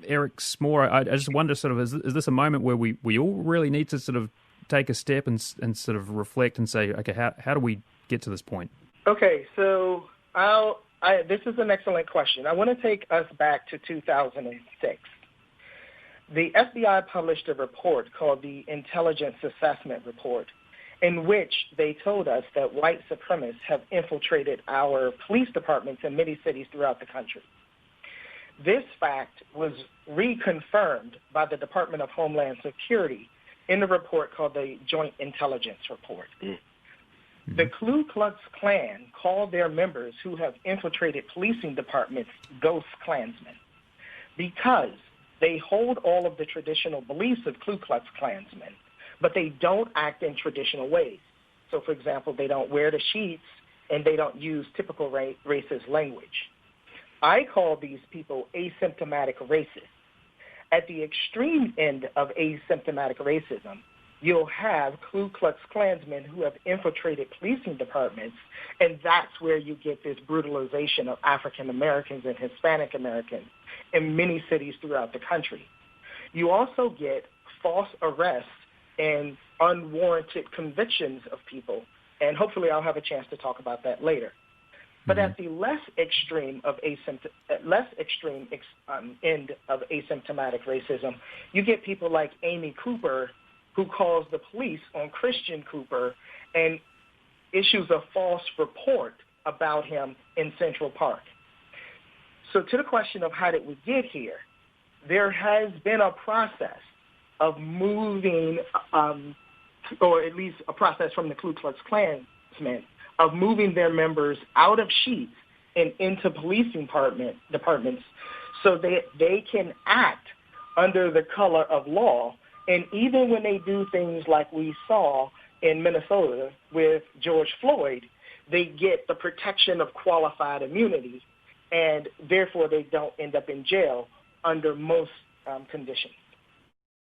Eric Smaw, I just wonder, sort of, is this a moment where we all really need to sort of take a step and sort of reflect and say, okay, how do we get to this point? Okay, so this is an excellent question. I want to take us back to 2006. The FBI published a report called the Intelligence Assessment Report, in which they told us that white supremacists have infiltrated our police departments in many cities throughout the country. This fact was reconfirmed by the Department of Homeland Security in the report called the Joint Intelligence Report. Mm-hmm. The Ku Klux Klan called their members who have infiltrated policing departments ghost Klansmen because they hold all of the traditional beliefs of Ku Klux Klansmen, but they don't act in traditional ways. So, for example, they don't wear the sheets and they don't use typical racist language. I call these people asymptomatic racists. At the extreme end of asymptomatic racism, you'll have Ku Klux Klansmen who have infiltrated policing departments, and that's where you get this brutalization of African Americans and Hispanic Americans in many cities throughout the country. You also get false arrests and unwarranted convictions of people, and hopefully I'll have a chance to talk about that later. But at the less extreme end of asymptomatic racism, you get people like Amy Cooper, who calls the police on Christian Cooper and issues a false report about him in Central Park. So to the question of how did we get here, there has been a process of moving, or at least a process from the Ku Klux Klansmen, of moving their members out of sheets and into policing departments so that they can act under the color of law. And even when they do things like we saw in Minnesota with George Floyd, they get the protection of qualified immunity, and therefore they don't end up in jail under most conditions.